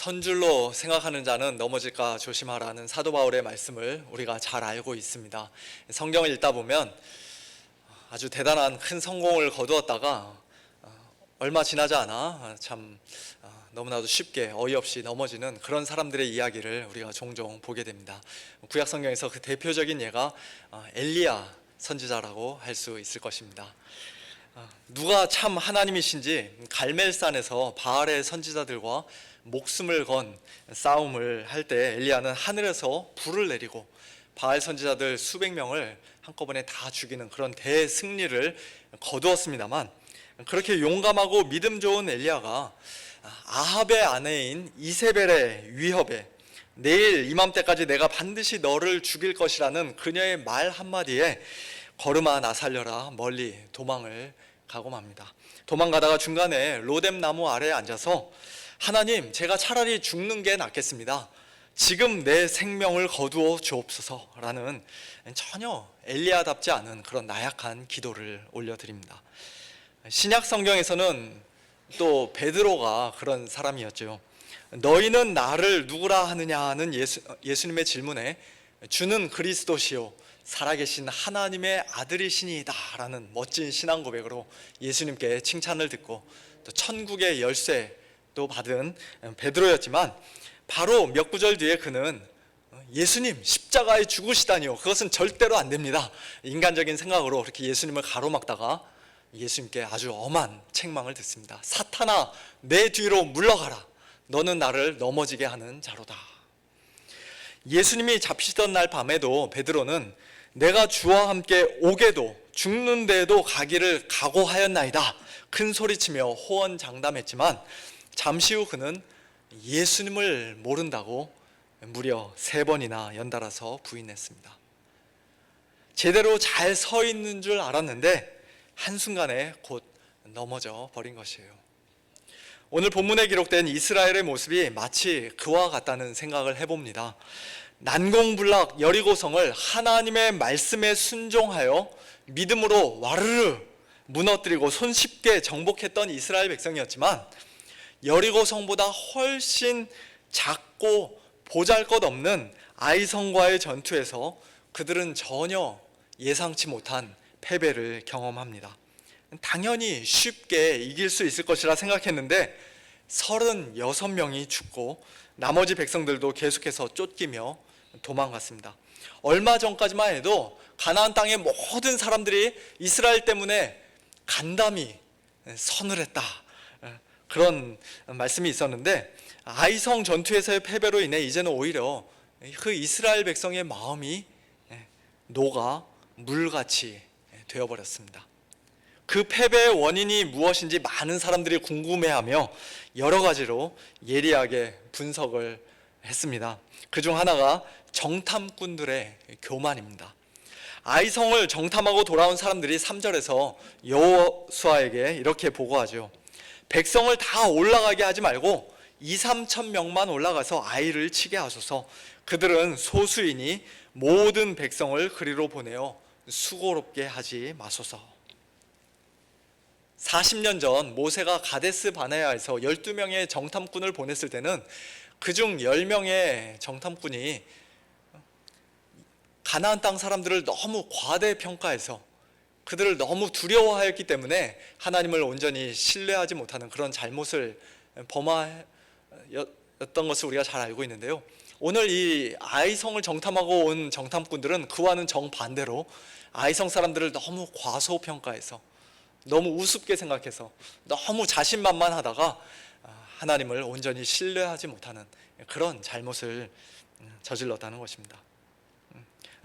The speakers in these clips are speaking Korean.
선 줄로 생각하는 자는 넘어질까 조심하라는 사도 바울의 말씀을 우리가 잘 알고 있습니다. 성경을 읽다 보면 아주 대단한 큰 성공을 거두었다가 얼마 지나지 않아 참 너무나도 쉽게 어이없이 넘어지는 그런 사람들의 이야기를 우리가 종종 보게 됩니다. 구약 성경에서 그 대표적인 예가 엘리야 선지자라고 할 수 있을 것입니다. 누가 참 하나님이신지 갈멜산에서 바알의 선지자들과 목숨을 건 싸움을 할 때 엘리야는 하늘에서 불을 내리고 바알 선지자들 수백 명을 한꺼번에 다 죽이는 그런 대승리를 거두었습니다만, 그렇게 용감하고 믿음 좋은 엘리야가 아합의 아내인 이세벨의 위협에 내일 이맘때까지 내가 반드시 너를 죽일 것이라는 그녀의 말 한마디에 걸음아 나 살려라 멀리 도망을 가고 맙니다. 도망가다가 중간에 로뎀 나무 아래에 앉아서 하나님, 제가 차라리 죽는 게 낫겠습니다. 지금 내 생명을 거두어 주옵소서라는 전혀 엘리야답지 않은 그런 나약한 기도를 올려드립니다. 신약 성경에서는 또 베드로가 그런 사람이었죠. 너희는 나를 누구라 하느냐는 예수님의 질문에 주는 그리스도시요 살아계신 하나님의 아들이시니이다 라는 멋진 신앙 고백으로 예수님께 칭찬을 듣고 또 천국의 열쇠도 받은 베드로였지만, 바로 몇 구절 뒤에 그는 예수님 십자가에 죽으시다니요, 그것은 절대로 안 됩니다, 인간적인 생각으로 그렇게 예수님을 가로막다가 예수님께 아주 엄한 책망을 듣습니다. 사탄아 내 뒤로 물러가라, 너는 나를 넘어지게 하는 자로다. 예수님이 잡히시던 날 밤에도 베드로는 내가 주와 함께 오게도 죽는 데에도 가기를 각오하였나이다 큰 소리치며 호언장담했지만, 잠시 후 그는 예수님을 모른다고 무려 3번이나 연달아서 부인했습니다. 제대로 잘 서 있는 줄 알았는데 한순간에 곧 넘어져 버린 것이에요. 오늘 본문에 기록된 이스라엘의 모습이 마치 그와 같다는 생각을 해봅니다. 난공불락 여리고성을 하나님의 말씀에 순종하여 믿음으로 와르르 무너뜨리고 손쉽게 정복했던 이스라엘 백성이었지만, 여리고성보다 훨씬 작고 보잘것없는 아이성과의 전투에서 그들은 전혀 예상치 못한 패배를 경험합니다. 당연히 쉽게 이길 수 있을 것이라 생각했는데 36명이 죽고 나머지 백성들도 계속해서 쫓기며 도망갔습니다. 얼마 전까지만 해도 가나안 땅의 모든 사람들이 이스라엘 때문에 간담이 서늘했다, 그런 말씀이 있었는데, 아이성 전투에서의 패배로 인해 이제는 오히려 그 이스라엘 백성의 마음이 녹아 물같이 되어버렸습니다. 그 패배의 원인이 무엇인지 많은 사람들이 궁금해하며 여러 가지로 예리하게 분석을 했습니다. 그중 하나가 정탐꾼들의 교만입니다. 아이성을 정탐하고 돌아온 사람들이 3절에서 여호수아에게 이렇게 보고하죠. 백성을 다 올라가게 하지 말고 2-3천 명만 올라가서 아이를 치게 하소서. 그들은 소수이니 모든 백성을 그리로 보내어 수고롭게 하지 마소서. 40년 전 모세가 가데스 바네아에서 12명의 정탐꾼을 보냈을 때는 그중 10명의 정탐꾼이 가나안 땅 사람들을 너무 과대평가해서 그들을 너무 두려워하였기 때문에 하나님을 온전히 신뢰하지 못하는 그런 잘못을 범하였던 것을 우리가 잘 알고 있는데요. 오늘 이 아이성을 정탐하고 온 정탐꾼들은 그와는 정반대로 아이성 사람들을 너무 과소평가해서 너무 우습게 생각해서 너무 자신만만하다가 하나님을 온전히 신뢰하지 못하는 그런 잘못을 저질렀다는 것입니다.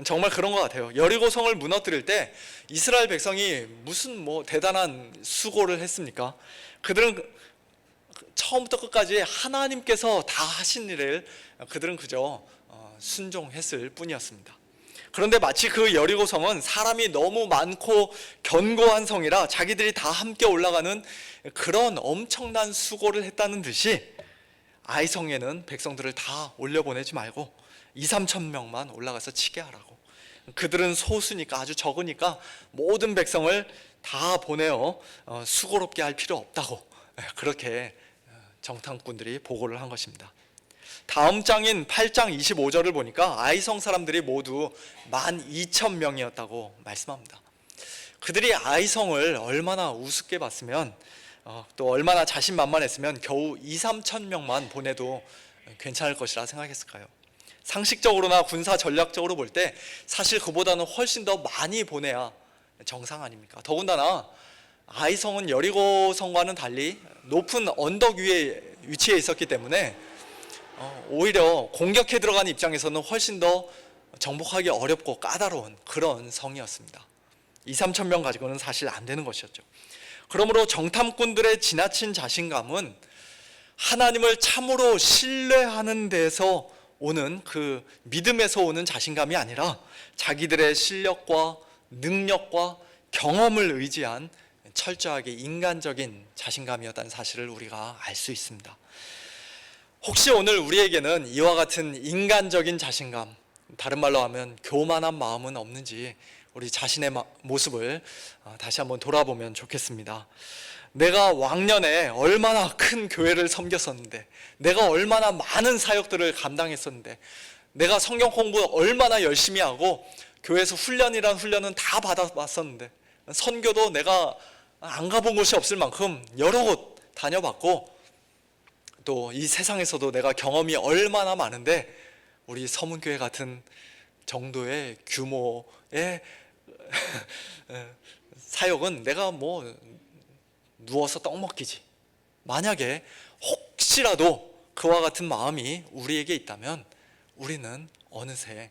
정말 그런 것 같아요. 여리고성을 무너뜨릴 때 이스라엘 백성이 무슨 대단한 수고를 했습니까? 그들은 처음부터 끝까지 하나님께서 다 하신 일을 그들은 그저 순종했을 뿐이었습니다. 그런데 마치 그 여리고성은 사람이 너무 많고 견고한 성이라 자기들이 다 함께 올라가는 그런 엄청난 수고를 했다는 듯이 아이성에는 백성들을 다 올려보내지 말고 2-3천 명만 올라가서 치게 하라고. 그들은 소수니까, 아주 적으니까 모든 백성을 다 보내어 수고롭게 할 필요 없다고 그렇게 정탐꾼들이 보고를 한 것입니다. 다음 장인 8장 25절을 보니까 아이성 사람들이 모두 12,000명이었다고 말씀합니다. 그들이 아이성을 얼마나 우습게 봤으면 또 얼마나 자신만만했으면 겨우 2-3천 명만 보내도 괜찮을 것이라 생각했을까요? 상식적으로나 군사 전략적으로 볼 때 사실 그보다는 훨씬 더 많이 보내야 정상 아닙니까? 더군다나 아이성은 여리고성과는 달리 높은 언덕 위에 위치해 있었기 때문에 오히려 공격해 들어가는 입장에서는 훨씬 더 정복하기 어렵고 까다로운 그런 성이었습니다. 2-3천 명 가지고는 사실 안 되는 것이었죠. 그러므로 정탐꾼들의 지나친 자신감은 하나님을 참으로 신뢰하는 데서 오는 그 믿음에서 오는 자신감이 아니라 자기들의 실력과 능력과 경험을 의지한 철저하게 인간적인 자신감이었다는 사실을 우리가 알 수 있습니다. 혹시 오늘 우리에게는 이와 같은 인간적인 자신감, 다른 말로 하면 교만한 마음은 없는지 우리 자신의 모습을 다시 한번 돌아보면 좋겠습니다. 내가 왕년에 얼마나 큰 교회를 섬겼었는데, 내가 얼마나 많은 사역들을 감당했었는데, 내가 성경 공부 얼마나 열심히 하고 교회에서 훈련이란 훈련은 다 받아봤었는데, 선교도 내가 안 가본 곳이 없을 만큼 여러 곳 다녀봤고, 또 이 세상에서도 내가 경험이 얼마나 많은데 우리 서문교회 같은 정도의 규모의 사역은 내가 뭐 누워서 떡 먹기지. 만약에 혹시라도 그와 같은 마음이 우리에게 있다면 우리는 어느새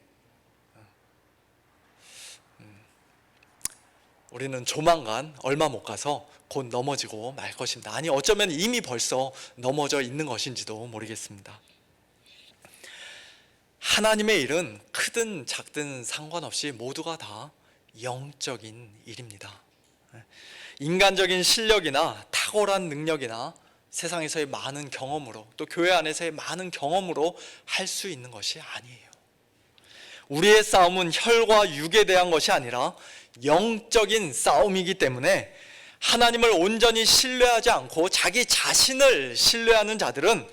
우리는 조만간 얼마 못 가서 곧 넘어지고 말 것입니다. 아니 어쩌면 이미 벌써 넘어져 있는 것인지도 모르겠습니다. 하나님의 일은 크든 작든 상관없이 모두가 다 영적인 일입니다. 인간적인 실력이나 탁월한 능력이나 세상에서의 많은 경험으로 또 교회 안에서의 많은 경험으로 할 수 있는 것이 아니에요. 우리의 싸움은 혈과 육에 대한 것이 아니라 영적인 싸움이기 때문에 하나님을 온전히 신뢰하지 않고 자기 자신을 신뢰하는 자들은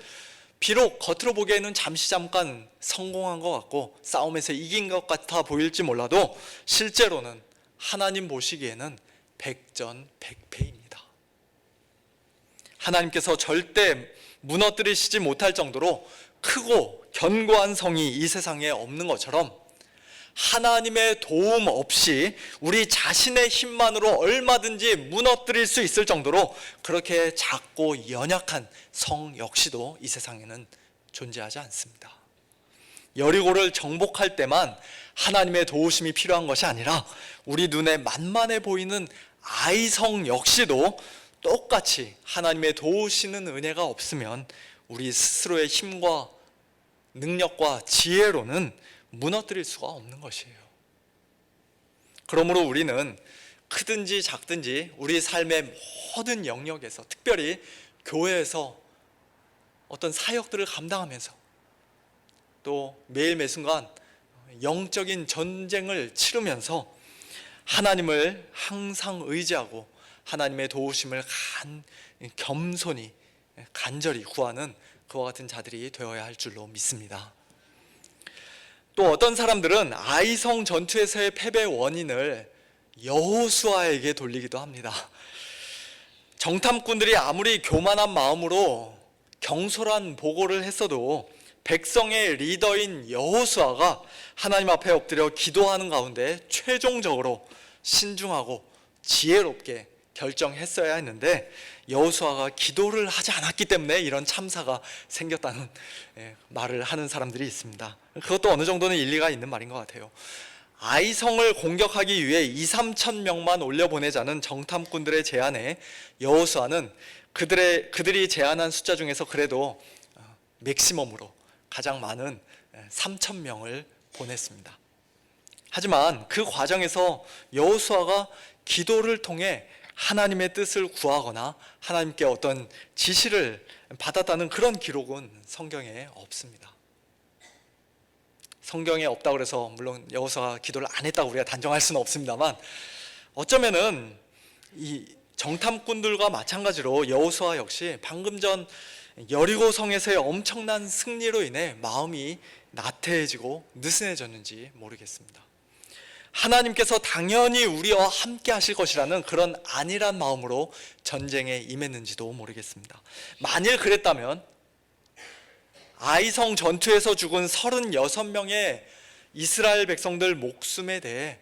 비록 겉으로 보기에는 잠깐 성공한 것 같고 싸움에서 이긴 것 같아 보일지 몰라도 실제로는 하나님 보시기에는 백전백패입니다. 하나님께서 절대 무너뜨리시지 못할 정도로 크고 견고한 성이 이 세상에 없는 것처럼 하나님의 도움 없이 우리 자신의 힘만으로 얼마든지 무너뜨릴 수 있을 정도로 그렇게 작고 연약한 성 역시도 이 세상에는 존재하지 않습니다. 여리고를 정복할 때만 하나님의 도우심이 필요한 것이 아니라 우리 눈에 만만해 보이는 아이성 역시도 똑같이 하나님의 도우시는 은혜가 없으면 우리 스스로의 힘과 능력과 지혜로는 무너뜨릴 수가 없는 것이에요. 그러므로 우리는 크든지 작든지 우리 삶의 모든 영역에서, 특별히 교회에서 어떤 사역들을 감당하면서 또 매일 매순간 영적인 전쟁을 치르면서 하나님을 항상 의지하고 하나님의 도우심을 겸손히 간절히 구하는 그와 같은 자들이 되어야 할 줄로 믿습니다. 또 어떤 사람들은 아이성 전투에서의 패배 원인을 여호수아에게 돌리기도 합니다. 정탐꾼들이 아무리 교만한 마음으로 경솔한 보고를 했어도 백성의 리더인 여호수아가 하나님 앞에 엎드려 기도하는 가운데 최종적으로 신중하고 지혜롭게 결정했어야 했는데 여호수아가 기도를 하지 않았기 때문에 이런 참사가 생겼다는 말을 하는 사람들이 있습니다. 그것도 어느 정도는 일리가 있는 말인 것 같아요. 아이성을 공격하기 위해 2-3천 명만 올려보내자는 정탐꾼들의 제안에 여호수아는 그들이 제안한 숫자 중에서 그래도 맥시멈으로 가장 많은 3천 명을 보냈습니다. 하지만 그 과정에서 여호수아가 기도를 통해 하나님의 뜻을 구하거나 하나님께 어떤 지시를 받았다는 그런 기록은 성경에 없습니다. 성경에 없다고 그래서 물론 여호수아가 기도를 안 했다고 우리가 단정할 수는 없습니다만 어쩌면은 이 정탐꾼들과 마찬가지로 여호수아 역시 방금 전 여리고 성에서의 엄청난 승리로 인해 마음이 나태해지고 느슨해졌는지 모르겠습니다. 하나님께서 당연히 우리와 함께 하실 것이라는 그런 안일한 마음으로 전쟁에 임했는지도 모르겠습니다. 만일 그랬다면 아이성 전투에서 죽은 36명의 이스라엘 백성들 목숨에 대해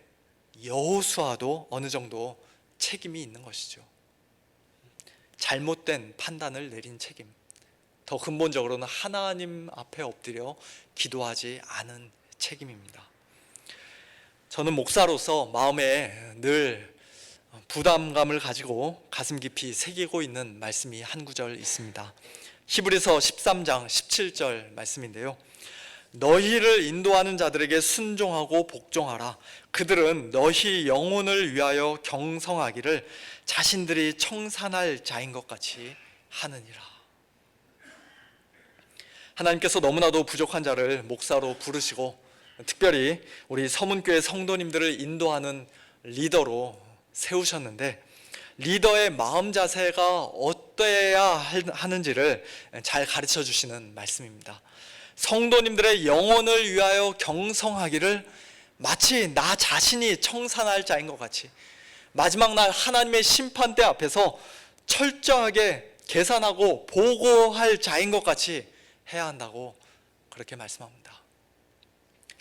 여호수아도 어느 정도 책임이 있는 것이죠. 잘못된 판단을 내린 책임, 더 근본적으로는 하나님 앞에 엎드려 기도하지 않은 책임입니다. 저는 목사로서 마음에 늘 부담감을 가지고 가슴 깊이 새기고 있는 말씀이 한 구절 있습니다. 히브리서 13장 17절 말씀인데요. 너희를 인도하는 자들에게 순종하고 복종하라. 그들은 너희 영혼을 위하여 경성하기를 자신들이 청산할 자인 것 같이 하느니라. 하나님께서 너무나도 부족한 자를 목사로 부르시고 특별히 우리 서문교회 성도님들을 인도하는 리더로 세우셨는데, 리더의 마음 자세가 어때야 하는지를 잘 가르쳐 주시는 말씀입니다. 성도님들의 영혼을 위하여 경성하기를 마치 나 자신이 청산할 자인 것 같이, 마지막 날 하나님의 심판대 앞에서 철저하게 계산하고 보고할 자인 것 같이 해야 한다고 그렇게 말씀합니다.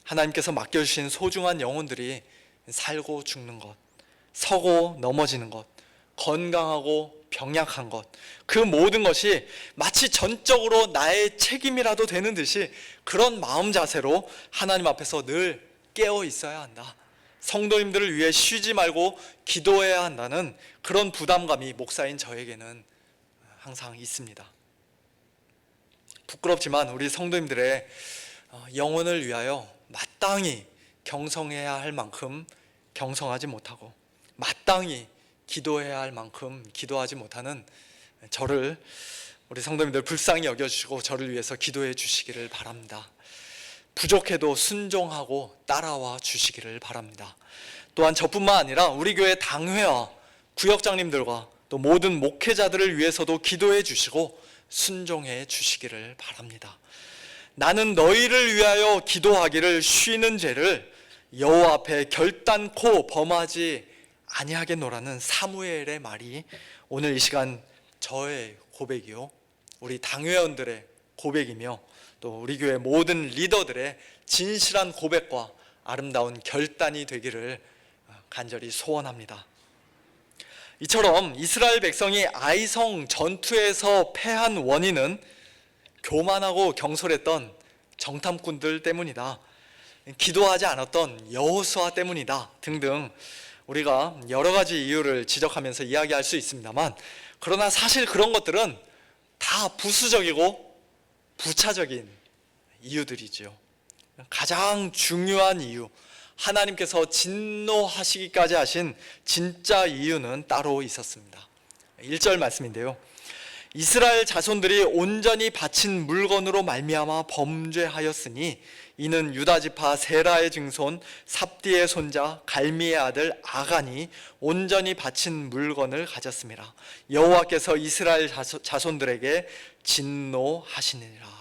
하나님께서 맡겨주신 소중한 영혼들이 살고 죽는 것, 서고 넘어지는 것, 건강하고 병약한 것, 그 모든 것이 마치 전적으로 나의 책임이라도 되는 듯이 그런 마음 자세로 하나님 앞에서 늘 깨어 있어야 한다. 성도님들을 위해 쉬지 말고 기도해야 한다는 그런 부담감이 목사인 저에게는 항상 있습니다. 부끄럽지만 우리 성도님들의 영혼을 위하여 마땅히 경성해야 할 만큼 경성하지 못하고 마땅히 기도해야 할 만큼 기도하지 못하는 저를 우리 성도님들 불쌍히 여겨주시고 저를 위해서 기도해 주시기를 바랍니다. 부족해도 순종하고 따라와 주시기를 바랍니다. 또한 저뿐만 아니라 우리 교회 당회와 구역장님들과 또 모든 목회자들을 위해서도 기도해 주시고 순종해 주시기를 바랍니다. 나는 너희를 위하여 기도하기를 쉬는 죄를 여호와 앞에 결단코 범하지 아니하겠노라는 사무엘의 말이 오늘 이 시간 저의 고백이요, 우리 당회원들의 고백이며 또 우리 교회 모든 리더들의 진실한 고백과 아름다운 결단이 되기를 간절히 소원합니다. 이처럼 이스라엘 백성이 아이성 전투에서 패한 원인은 교만하고 경솔했던 정탐꾼들 때문이다, 기도하지 않았던 여호수아 때문이다 등등 우리가 여러 가지 이유를 지적하면서 이야기할 수 있습니다만, 그러나 사실 그런 것들은 다 부수적이고 부차적인 이유들이죠. 가장 중요한 이유, 하나님께서 진노하시기까지 하신 진짜 이유는 따로 있었습니다. 1절 말씀인데요. 이스라엘 자손들이 온전히 바친 물건으로 말미암아 범죄하였으니 이는 유다 지파 세라의 증손 삽디의 손자 갈미의 아들 아간이 온전히 바친 물건을 가졌습니다. 여호와께서 이스라엘 자손들에게 진노하시니라.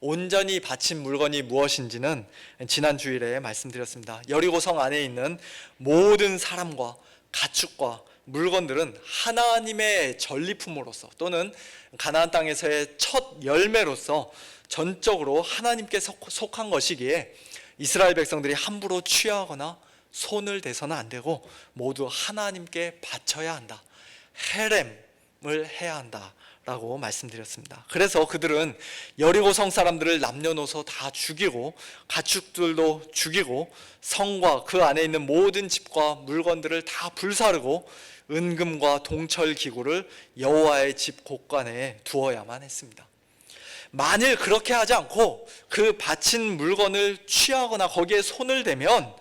온전히 바친 물건이 무엇인지는 지난 주일에 말씀드렸습니다. 여리고성 안에 있는 모든 사람과 가축과 물건들은 하나님의 전리품으로서 또는 가나안 땅에서의 첫 열매로서 전적으로 하나님께 속한 것이기에 이스라엘 백성들이 함부로 취하거나 손을 대서는 안 되고 모두 하나님께 바쳐야 한다, 헤렘을 해야 한다 라고 말씀드렸습니다. 그래서 그들은 여리고성 사람들을 남녀노소 다 죽이고 가축들도 죽이고 성과 그 안에 있는 모든 집과 물건들을 다 불사르고 은금과 동철 기구를 여호와의 집 곳간에 두어야만 했습니다. 만일 그렇게 하지 않고 그 바친 물건을 취하거나 거기에 손을 대면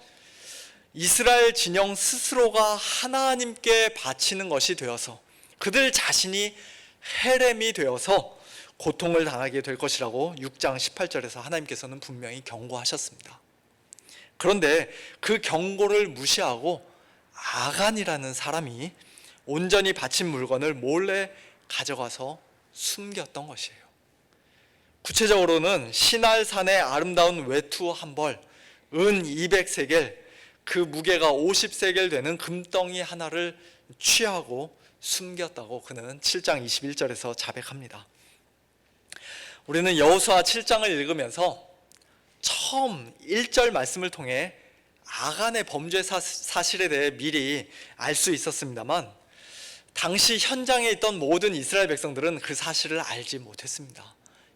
이스라엘 진영 스스로가 하나님께 바치는 것이 되어서 그들 자신이 헤렘이 되어서 고통을 당하게 될 것이라고 6장 18절에서 하나님께서는 분명히 경고하셨습니다. 그런데 그 경고를 무시하고 아간이라는 사람이 온전히 바친 물건을 몰래 가져가서 숨겼던 것이에요. 구체적으로는 시날산의 아름다운 외투 한 벌, 은 200세겔, 그 무게가 50세겔 되는 금덩이 하나를 취하고 숨겼다고 그는 7장 21절에서 자백합니다. 우리는 여호수아 7장을 읽으면서 처음 1절 말씀을 통해 아간의 범죄 사실에 대해 미리 알 수 있었습니다만 당시 현장에 있던 모든 이스라엘 백성들은 그 사실을 알지 못했습니다.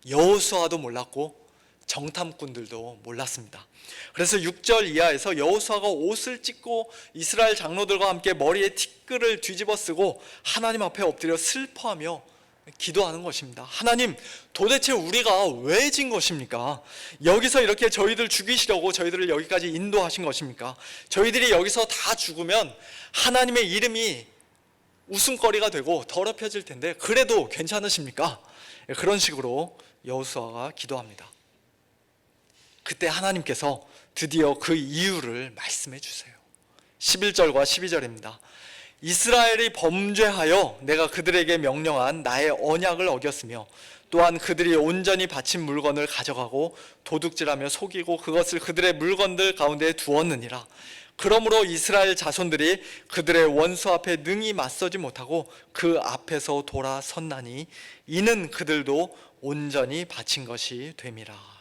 여호수아도 몰랐고 정탐꾼들도 몰랐습니다. 그래서 6절 이하에서 여호수아가 옷을 찢고 이스라엘 장로들과 함께 머리에 티끌을 뒤집어 쓰고 하나님 앞에 엎드려 슬퍼하며 기도하는 것입니다. 하나님, 도대체 우리가 왜 진 것입니까? 여기서 이렇게 저희들 죽이시려고 저희들을 여기까지 인도하신 것입니까? 저희들이 여기서 다 죽으면 하나님의 이름이 웃음거리가 되고 더럽혀질 텐데 그래도 괜찮으십니까? 그런 식으로 여호수아가 기도합니다. 그때 하나님께서 드디어 그 이유를 말씀해 주세요. 11절과 12절입니다. 이스라엘이 범죄하여 내가 그들에게 명령한 나의 언약을 어겼으며 또한 그들이 온전히 바친 물건을 가져가고 도둑질하며 속이고 그것을 그들의 물건들 가운데 두었느니라. 그러므로 이스라엘 자손들이 그들의 원수 앞에 능히 맞서지 못하고 그 앞에서 돌아섰나니 이는 그들도 온전히 바친 것이 됨이라.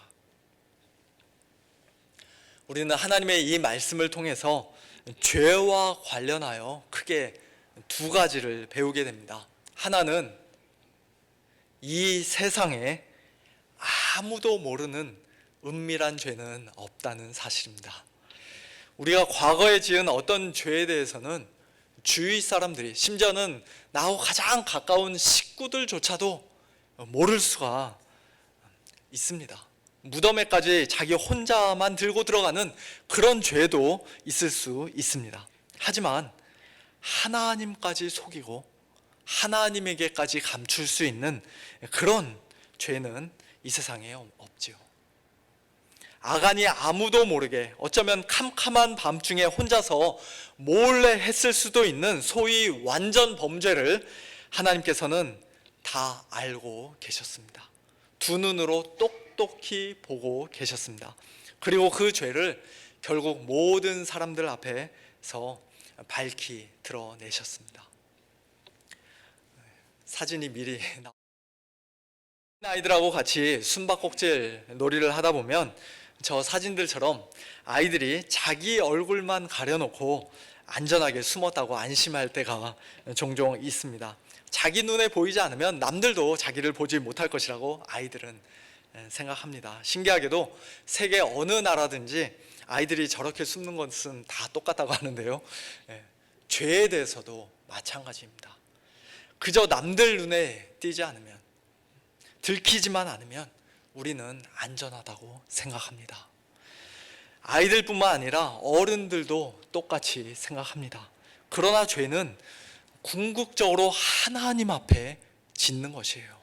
우리는 하나님의 이 말씀을 통해서 죄와 관련하여 크게 두 가지를 배우게 됩니다. 하나는 이 세상에 아무도 모르는 은밀한 죄는 없다는 사실입니다. 우리가 과거에 지은 어떤 죄에 대해서는 주위 사람들이, 심지어는 나하고 가장 가까운 식구들조차도 모를 수가 있습니다. 무덤에까지 자기 혼자만 들고 들어가는 그런 죄도 있을 수 있습니다. 하지만 하나님까지 속이고 하나님에게까지 감출 수 있는 그런 죄는 이 세상에 없지요. 아간이 아무도 모르게 어쩌면 캄캄한 밤중에 혼자서 몰래 했을 수도 있는 소위 완전 범죄를 하나님께서는 다 알고 계셨습니다. 두 눈으로 똑똑히 보고 계셨습니다. 그리고 그 죄를 결국 모든 사람들 앞에서 밝히 드러내셨습니다. 사진이 미리 아이들하고 같이 숨바꼭질 놀이를 하다 보면 저 사진들처럼 아이들이 자기 얼굴만 가려놓고 안전하게 숨었다고 안심할 때가 종종 있습니다. 자기 눈에 보이지 않으면 남들도 자기를 보지 못할 것이라고 아이들은 생각합니다. 신기하게도 세계 어느 나라든지 아이들이 저렇게 숨는 것은 다 똑같다고 하는데요. 죄에 대해서도 마찬가지입니다. 그저 남들 눈에 띄지 않으면, 들키지만 않으면 우리는 안전하다고 생각합니다. 아이들뿐만 아니라 어른들도 똑같이 생각합니다. 그러나 죄는 궁극적으로 하나님 앞에 짓는 것이에요.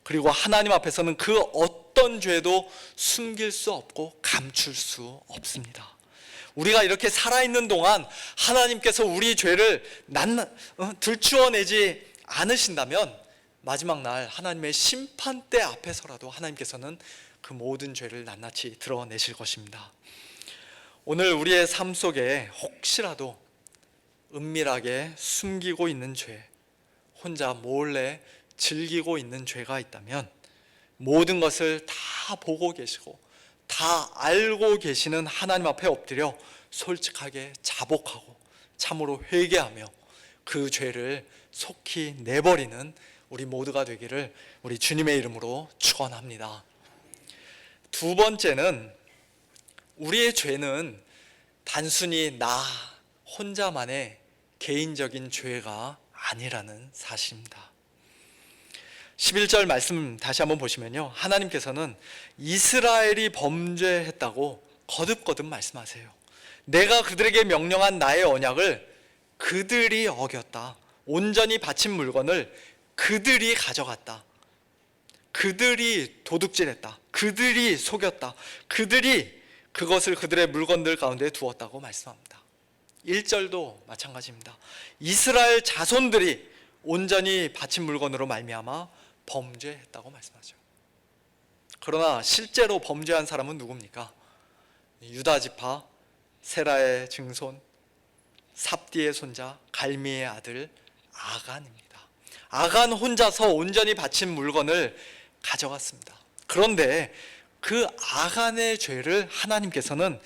그리고 하나님 앞에서는 그 어떤 죄도 숨길 수 없고 감출 수 없습니다. 우리가 이렇게 살아있는 동안 하나님께서 우리 죄를 들추어내지 않으신다면 마지막 날 하나님의 심판대 앞에서라도 하나님께서는 그 모든 죄를 낱낱이 드러내실 것입니다. 오늘 우리의 삶 속에 혹시라도 은밀하게 숨기고 있는 죄, 혼자 몰래 즐기고 있는 죄가 있다면 모든 것을 다 보고 계시고 다 알고 계시는 하나님 앞에 엎드려 솔직하게 자복하고 참으로 회개하며 그 죄를 속히 내버리는 우리 모두가 되기를 우리 주님의 이름으로 축원합니다. 두 번째는 우리의 죄는 단순히 나 혼자만의 개인적인 죄가 아니라는 사실입니다. 11절 말씀 다시 한번 보시면요, 하나님께서는 이스라엘이 범죄했다고 거듭거듭 말씀하세요. 내가 그들에게 명령한 나의 언약을 그들이 어겼다. 온전히 바친 물건을 그들이 가져갔다. 그들이 도둑질했다. 그들이 속였다. 그들이 그것을 그들의 물건들 가운데 두었다고 말씀합니다. 1절도 마찬가지입니다. 이스라엘 자손들이 온전히 바친 물건으로 말미암아 범죄했다고 말씀하죠. 그러나 실제로 범죄한 사람은 누굽니까? 유다 지파 세라의 증손 삽디의 손자 갈미의 아들 아간입니다. 아간 혼자서 온전히 바친 물건을 가져갔습니다. 그런데 그 아간의 죄를 하나님께서는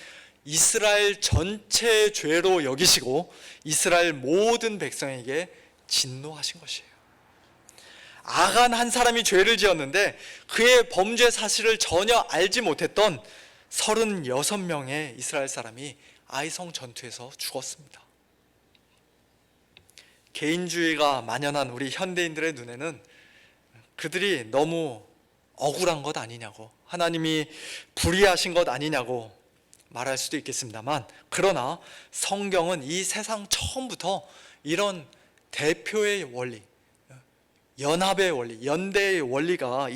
이스라엘 전체의 죄로 여기시고 이스라엘 모든 백성에게 진노하신 것이에요. 아간 한 사람이 죄를 지었는데 그의 범죄 사실을 전혀 알지 못했던 36명의 이스라엘 사람이 아이성 전투에서 죽었습니다. 개인주의가 만연한 우리 현대인들의 눈에는 그들이 너무 억울한 것 아니냐고, 하나님이 불의하신 것 아니냐고 말할 수도 있겠습니다만, 그러나 성경은 이 세상 처음부터 이런 대표의 원리, 연합의 원리, 연대의 원리가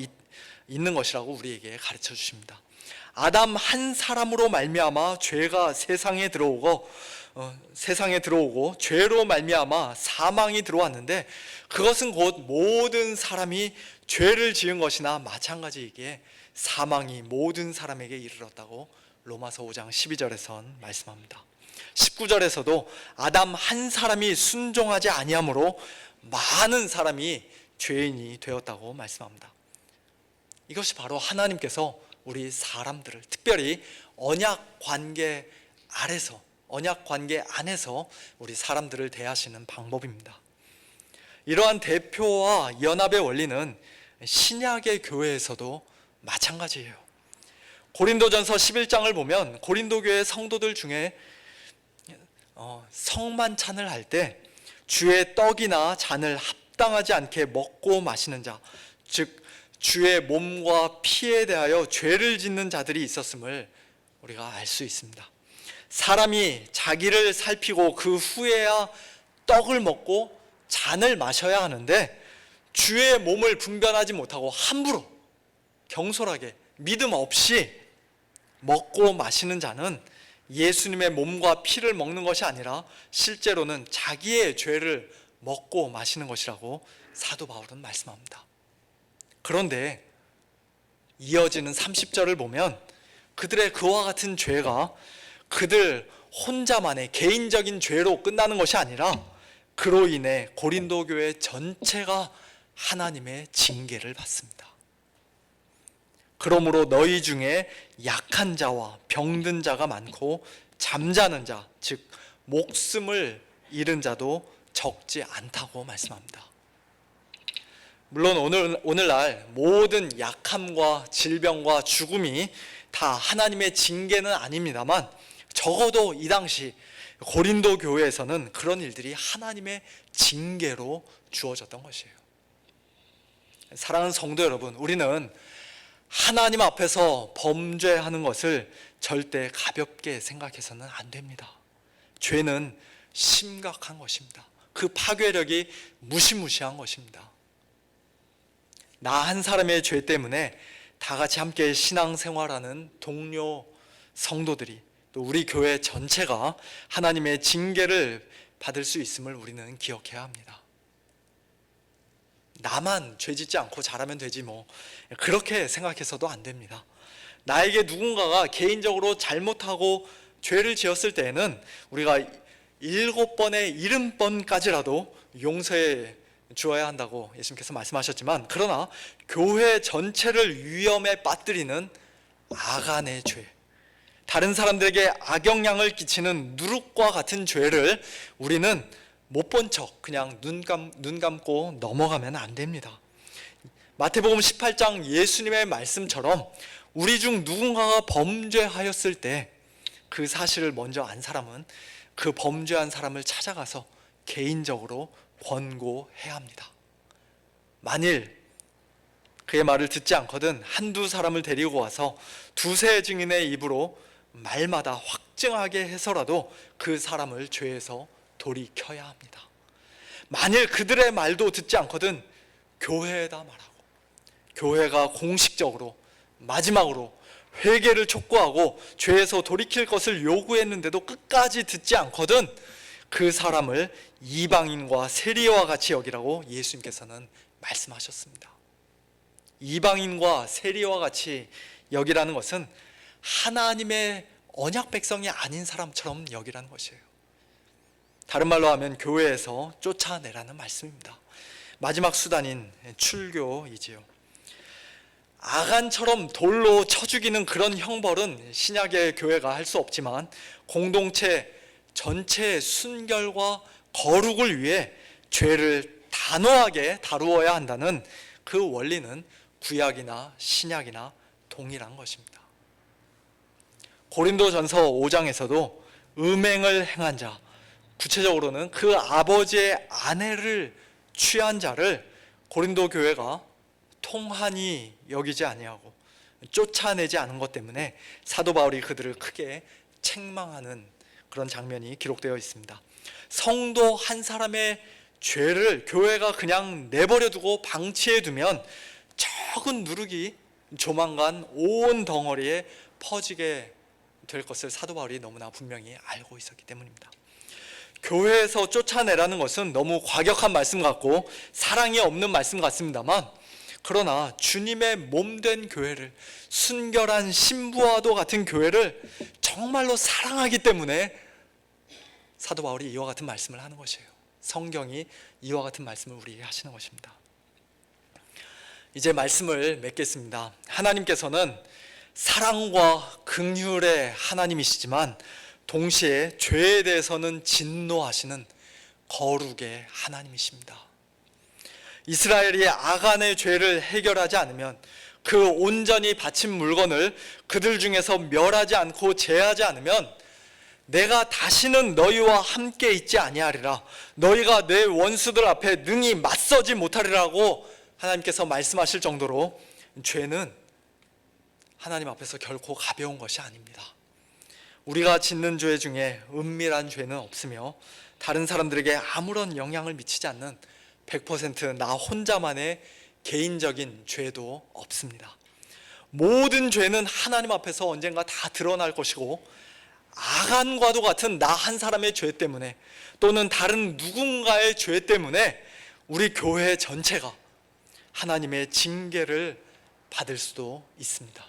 있는 것이라고 우리에게 가르쳐 주십니다. 아담 한 사람으로 말미암아 죄가 세상에 들어오고 죄로 말미암아 사망이 들어왔는데 그것은 곧 모든 사람이 죄를 지은 것이나 마찬가지이기에 사망이 모든 사람에게 이르렀다고 로마서 5장 12절에선 말씀합니다. 19절에서도 아담 한 사람이 순종하지 아니하므로 많은 사람이 죄인이 되었다고 말씀합니다. 이것이 바로 하나님께서 우리 사람들을 특별히 언약 관계 아래서, 언약 관계 안에서 우리 사람들을 대하시는 방법입니다. 이러한 대표와 연합의 원리는 신약의 교회에서도 마찬가지예요. 고린도전서 11장을 보면 고린도 교회 성도들 중에 성만찬을 할 때 주의 떡이나 잔을 합당하지 않게 먹고 마시는 자, 즉 주의 몸과 피에 대하여 죄를 짓는 자들이 있었음을 우리가 알 수 있습니다. 사람이 자기를 살피고 그 후에야 떡을 먹고 잔을 마셔야 하는데 주의 몸을 분별하지 못하고 함부로 경솔하게 믿음 없이 먹고 마시는 자는 예수님의 몸과 피를 먹는 것이 아니라 실제로는 자기의 죄를 먹고 마시는 것이라고 사도 바울은 말씀합니다. 그런데 이어지는 30절을 보면 그들의 그와 같은 죄가 그들 혼자만의 개인적인 죄로 끝나는 것이 아니라 그로 인해 고린도 교회 전체가 하나님의 징계를 받습니다. 그러므로 너희 중에 약한 자와 병든 자가 많고 잠자는 자, 즉 목숨을 잃은 자도 적지 않다고 말씀합니다. 물론 오늘날 모든 약함과 질병과 죽음이 다 하나님의 징계는 아닙니다만 적어도 이 당시 고린도 교회에서는 그런 일들이 하나님의 징계로 주어졌던 것이에요. 사랑하는 성도 여러분, 우리는 하나님 앞에서 범죄하는 것을 절대 가볍게 생각해서는 안 됩니다. 죄는 심각한 것입니다. 그 파괴력이 무시무시한 것입니다. 나 한 사람의 죄 때문에 다 같이 함께 신앙생활하는 동료 성도들이 또 우리 교회 전체가 하나님의 징계를 받을 수 있음을 우리는 기억해야 합니다. 나만 죄 짓지 않고 잘하면 되지 뭐 그렇게 생각해서도 안 됩니다. 나에게 누군가가 개인적으로 잘못하고 죄를 지었을 때에는 우리가 7번의 70번까지라도 용서해 주어야 한다고 예수님께서 말씀하셨지만, 그러나 교회 전체를 위험에 빠뜨리는 아간의 죄, 다른 사람들에게 악영향을 끼치는 누룩과 같은 죄를 우리는 못 본 척 그냥 눈 감고 넘어가면 안 됩니다. 마태복음 18장 예수님의 말씀처럼 우리 중 누군가가 범죄하였을 때 그 사실을 먼저 안 사람은 그 범죄한 사람을 찾아가서 개인적으로 권고해야 합니다. 만일 그의 말을 듣지 않거든 한두 사람을 데리고 와서 두세 증인의 입으로 말마다 확증하게 해서라도 그 사람을 죄에서 돌이켜야 합니다. 만일 그들의 말도 듣지 않거든 교회에다 말하고 교회가 공식적으로 마지막으로 회개를 촉구하고 죄에서 돌이킬 것을 요구했는데도 끝까지 듣지 않거든 그 사람을 이방인과 세리와 같이 여기라고 예수님께서는 말씀하셨습니다. 이방인과 세리와 같이 여기라는 것은 하나님의 언약 백성이 아닌 사람처럼 여기라는 것이에요. 다른 말로 하면 교회에서 쫓아내라는 말씀입니다. 마지막 수단인 출교이지요. 아간처럼 돌로 쳐 죽이는 그런 형벌은 신약의 교회가 할 수 없지만 공동체 전체의 순결과 거룩을 위해 죄를 단호하게 다루어야 한다는 그 원리는 구약이나 신약이나 동일한 것입니다. 고린도전서 5장에서도 음행을 행한 자, 구체적으로는 그 아버지의 아내를 취한 자를 고린도 교회가 통한이 여기지 아니하고 쫓아내지 않은 것 때문에 사도 바울이 그들을 크게 책망하는 그런 장면이 기록되어 있습니다. 성도 한 사람의 죄를 교회가 그냥 내버려 두고 방치해 두면 적은 누룩이 조만간 온 덩어리에 퍼지게 될 것을 사도 바울이 너무나 분명히 알고 있었기 때문입니다. 교회에서 쫓아내라는 것은 너무 과격한 말씀 같고 사랑이 없는 말씀 같습니다만, 그러나 주님의 몸된 교회를, 순결한 신부와도 같은 교회를 정말로 사랑하기 때문에 사도 바울이 이와 같은 말씀을 하는 것이에요. 성경이 이와 같은 말씀을 우리에게 하시는 것입니다. 이제 말씀을 맺겠습니다. 하나님께서는 사랑과 긍휼의 하나님이시지만 동시에 죄에 대해서는 진노하시는 거룩의 하나님이십니다. 이스라엘이 아간의 죄를 해결하지 않으면, 그 온전히 바친 물건을 그들 중에서 멸하지 않고 제하지 않으면 내가 다시는 너희와 함께 있지 아니하리라, 너희가 내 원수들 앞에 능히 맞서지 못하리라고 하나님께서 말씀하실 정도로 죄는 하나님 앞에서 결코 가벼운 것이 아닙니다. 우리가 짓는 죄 중에 은밀한 죄는 없으며 다른 사람들에게 아무런 영향을 미치지 않는 100% 나 혼자만의 개인적인 죄도 없습니다. 모든 죄는 하나님 앞에서 언젠가 다 드러날 것이고, 아간과도 같은 나 한 사람의 죄 때문에 또는 다른 누군가의 죄 때문에 우리 교회 전체가 하나님의 징계를 받을 수도 있습니다.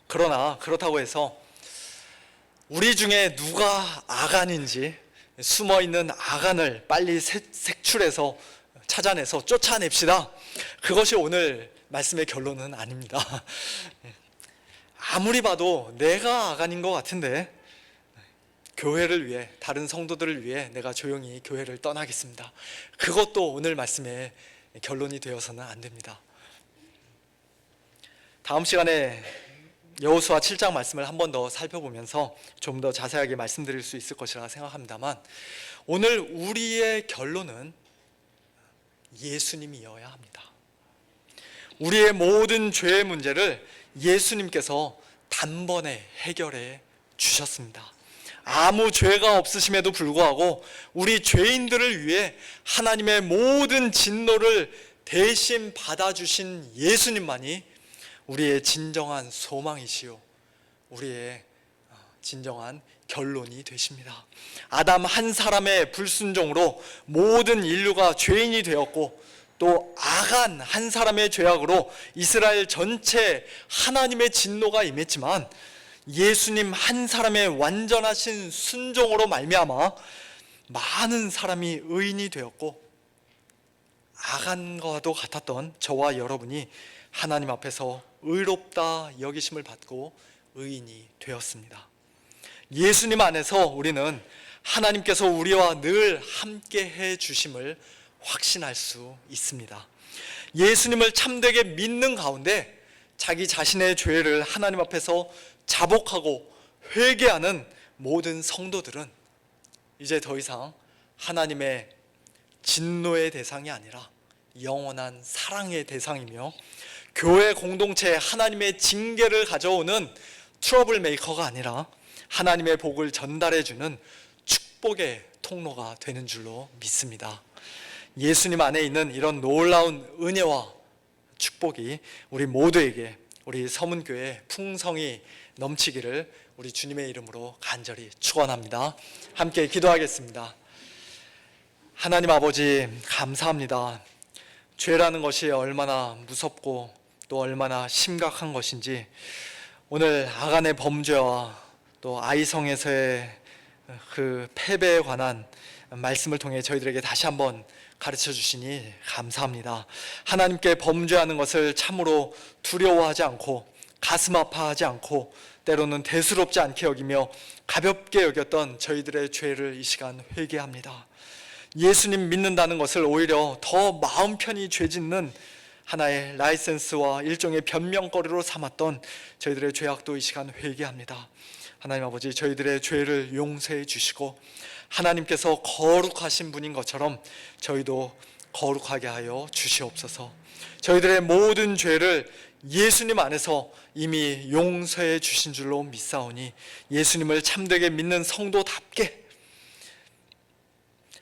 그러나 그렇다고 해서 우리 중에 누가 아간인지 숨어있는 아간을 빨리 색출해서 찾아내서 쫓아냅시다, 그것이 오늘 말씀의 결론은 아닙니다. 아무리 봐도 내가 아간인 것 같은데 교회를 위해, 다른 성도들을 위해 내가 조용히 교회를 떠나겠습니다, 그것도 오늘 말씀의 결론이 되어서는 안 됩니다. 다음 시간에 여호수아 7장 말씀을 한 번 더 살펴보면서 좀 더 자세하게 말씀드릴 수 있을 것이라 생각합니다만, 오늘 우리의 결론은 예수님이어야 합니다. 우리의 모든 죄의 문제를 예수님께서 단번에 해결해 주셨습니다. 아무 죄가 없으심에도 불구하고 우리 죄인들을 위해 하나님의 모든 진노를 대신 받아주신 예수님만이 우리의 진정한 소망이시요 우리의 진정한 결론이 되십니다. 아담 한 사람의 불순종으로 모든 인류가 죄인이 되었고, 또 아간 한 사람의 죄악으로 이스라엘 전체 하나님의 진노가 임했지만, 예수님 한 사람의 완전하신 순종으로 말미암아 많은 사람이 의인이 되었고, 아간과도 같았던 저와 여러분이 하나님 앞에서 의롭다 여기심을 받고 의인이 되었습니다. 예수님 안에서 우리는 하나님께서 우리와 늘 함께 해 주심을 확신할 수 있습니다. 예수님을 참되게 믿는 가운데 자기 자신의 죄를 하나님 앞에서 자복하고 회개하는 모든 성도들은 이제 더 이상 하나님의 진노의 대상이 아니라 영원한 사랑의 대상이며, 교회 공동체에 하나님의 징계를 가져오는 트러블 메이커가 아니라 하나님의 복을 전달해주는 축복의 통로가 되는 줄로 믿습니다. 예수님 안에 있는 이런 놀라운 은혜와 축복이 우리 모두에게, 우리 서문교회 풍성이 넘치기를 우리 주님의 이름으로 간절히 축원합니다. 함께 기도하겠습니다. 하나님 아버지, 감사합니다. 죄라는 것이 얼마나 무섭고 또 얼마나 심각한 것인지 오늘 아간의 범죄와 또 아이성에서의 그 패배에 관한 말씀을 통해 저희들에게 다시 한번 가르쳐 주시니 감사합니다. 하나님께 범죄하는 것을 참으로 두려워하지 않고 가슴 아파하지 않고 때로는 대수롭지 않게 여기며 가볍게 여겼던 저희들의 죄를 이 시간 회개합니다. 예수님 믿는다는 것을 오히려 더 마음 편히 죄 짓는 하나의 라이센스와 일종의 변명거리로 삼았던 저희들의 죄악도 이 시간 회개합니다. 하나님 아버지, 저희들의 죄를 용서해 주시고 하나님께서 거룩하신 분인 것처럼 저희도 거룩하게 하여 주시옵소서. 저희들의 모든 죄를 예수님 안에서 이미 용서해 주신 줄로 믿사오니 예수님을 참되게 믿는 성도답게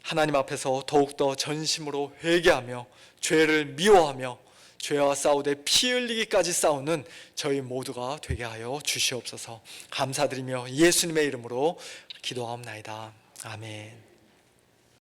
하나님 앞에서 더욱더 전심으로 회개하며 죄를 미워하며 죄와 싸우되 피 흘리기까지 싸우는 저희 모두가 되게 하여 주시옵소서. 감사드리며 예수님의 이름으로 기도하옵나이다. 아멘.